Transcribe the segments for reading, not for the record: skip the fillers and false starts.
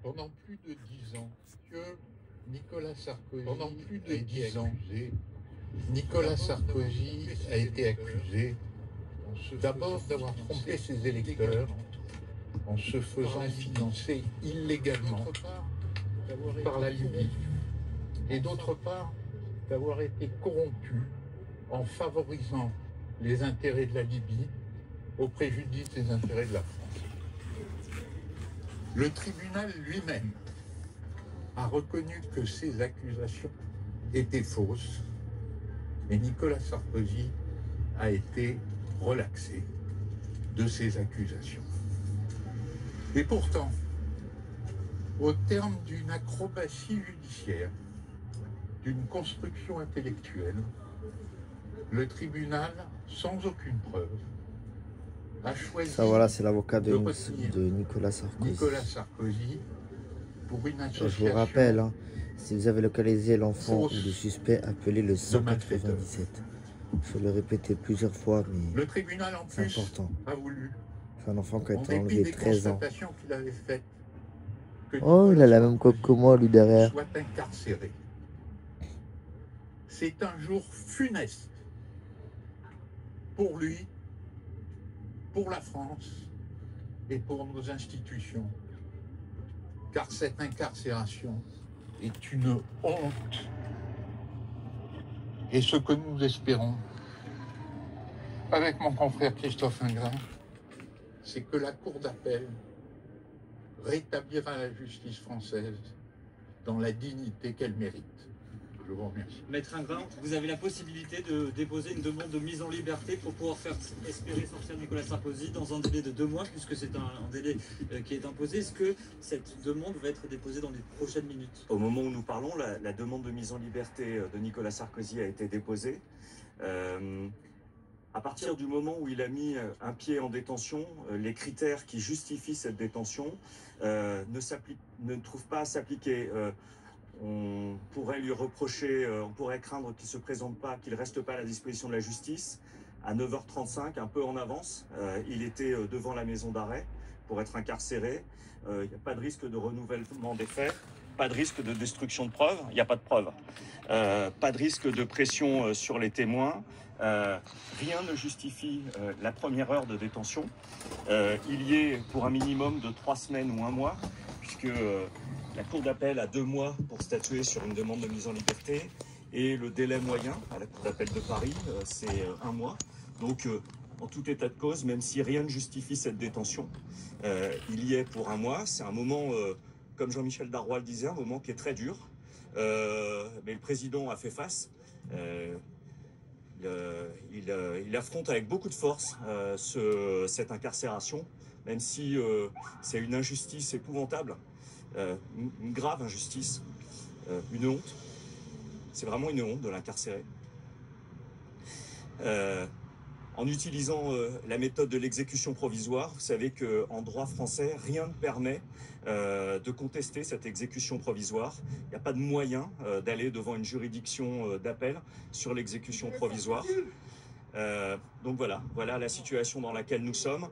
Pendant plus de 10 ans, que Nicolas Sarkozy, pendant plus de 10 ans, Nicolas Sarkozy a été accusé d'abord d'avoir trompé ses électeurs en se faisant financer illégalement par la Libye et d'autre part d'avoir été corrompu en favorisant les intérêts de la Libye au préjudice des intérêts de la France. Le tribunal lui-même a reconnu que ces accusations étaient fausses et Nicolas Sarkozy a été relaxé de ces accusations. Et pourtant, au terme d'une acrobatie judiciaire, d'une construction intellectuelle, le tribunal, sans aucune preuve, a choisi Ça voilà, c'est l'avocat de Nicolas Sarkozy pour une association. Je vous rappelle, hein, si vous avez localisé l'enfant ou le suspect, appelez le 197. Il faut le répéter plusieurs fois, mais le tribunal en c'est plus important. a voulu, C'est un enfant qui a en été dépit enlevé des 13 ans. constatations qu'il avait faites, que Oh, il a la même Sarkozy coque que moi, lui, derrière. soit incarcéré. C'est un jour funeste pour lui, pour la France et pour nos institutions, car cette incarcération est une honte. Et ce que nous espérons, avec mon confrère Christophe Ingrand, c'est que la Cour d'appel rétablira la justice française dans la dignité qu'elle mérite. Je vous remercie. Maître Ingrand, vous avez la possibilité de déposer une demande de mise en liberté pour pouvoir faire espérer sortir Nicolas Sarkozy dans un délai de 2 mois, puisque c'est un délai qui est imposé. Est-ce que cette demande va être déposée dans les prochaines minutes? Au moment où nous parlons, la demande de mise en liberté de Nicolas Sarkozy a été déposée. À partir du moment où il a mis un pied en détention, les critères qui justifient cette détention ne trouvent pas à s'appliquer. On pourrait lui reprocher, on pourrait craindre qu'il ne se présente pas, qu'il ne reste pas à la disposition de la justice. À 9h35, un peu en avance, il était devant la maison d'arrêt pour être incarcéré. Il n'y a pas de risque de renouvellement des faits, pas de risque de destruction de preuves, il n'y a pas de preuves. Pas de risque de pression sur les témoins. Rien ne justifie la première heure de détention. Il y est pour un minimum de 3 semaines ou 1 mois, puisque la Cour d'appel a 2 mois pour statuer sur une demande de mise en liberté et le délai moyen à la Cour d'appel de Paris, c'est 1 mois. Donc, en tout état de cause, même si rien ne justifie cette détention, il y est pour 1 mois. C'est un moment, comme Jean-Michel Darrois le disait, un moment qui est très dur. Mais le président a fait face. Il affronte avec beaucoup de force cette incarcération, même si c'est une injustice épouvantable. Une grave injustice, une honte. C'est vraiment une honte de l'incarcérer. En utilisant la méthode de l'exécution provisoire, vous savez qu'en droit français, rien ne permet de contester cette exécution provisoire. Il n'y a pas de moyen d'aller devant une juridiction d'appel sur l'exécution provisoire. Donc voilà la situation dans laquelle nous sommes.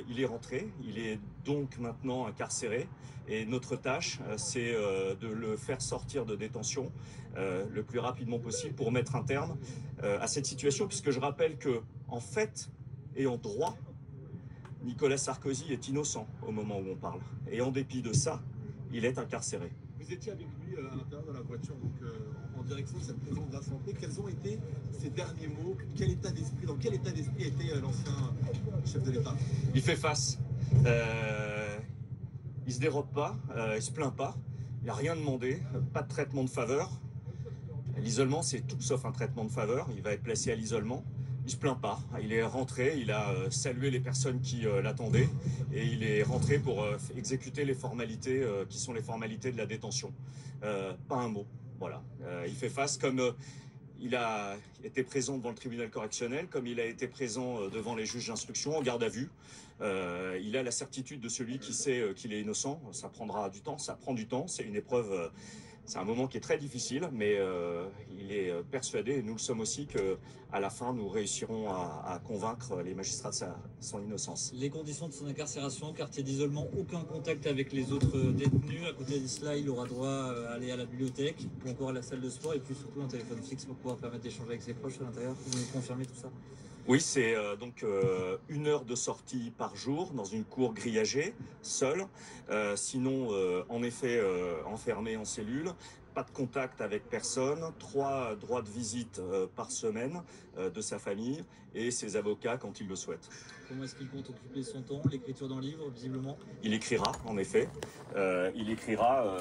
Il est rentré, il est donc maintenant incarcéré et notre tâche c'est de le faire sortir de détention le plus rapidement possible pour mettre un terme à cette situation, puisque je rappelle que en fait et en droit, Nicolas Sarkozy est innocent au moment où on parle, et en dépit de ça, il est incarcéré. Vous étiez avec lui à l'intérieur de la voiture, donc en direction de cette maison de la santé. Quels ont été ses derniers mots? Dans quel état d'esprit était l'ancien chef de l'État? Il fait face. Il se dérobe pas, il se plaint pas. Il n'a rien demandé, pas de traitement de faveur. L'isolement, c'est tout sauf un traitement de faveur. Il va être placé à l'isolement. Il se plaint pas. Il est rentré, il a salué les personnes qui l'attendaient et il est rentré pour exécuter les formalités qui sont les formalités de la détention. Pas un mot. Voilà. Il fait face comme il a été présent devant le tribunal correctionnel, comme il a été présent devant les juges d'instruction en garde à vue. Il a la certitude de celui qui sait qu'il est innocent. Ça prendra du temps, ça prend du temps. C'est une épreuve C'est un moment qui est très difficile, mais il est persuadé, et nous le sommes aussi, qu'à la fin, nous réussirons à convaincre les magistrats de son innocence. Les conditions de son incarcération, quartier d'isolement, aucun contact avec les autres détenus. À côté de cela, il aura droit à aller à la bibliothèque ou encore à la salle de sport et puis surtout un téléphone fixe pour pouvoir permettre d'échanger avec ses proches à l'intérieur. Vous me confirmez tout ça? Oui, c'est donc 1 heure de sortie par jour dans une cour grillagée, seul. Sinon, en effet, enfermé en cellule. Pas de contact avec personne. 3 droits de visite par semaine de sa famille et ses avocats quand il le souhaite. Comment est-ce qu'il compte occuper son temps? L'écriture d'un livre, visiblement? Il écrira, en effet. Il écrira.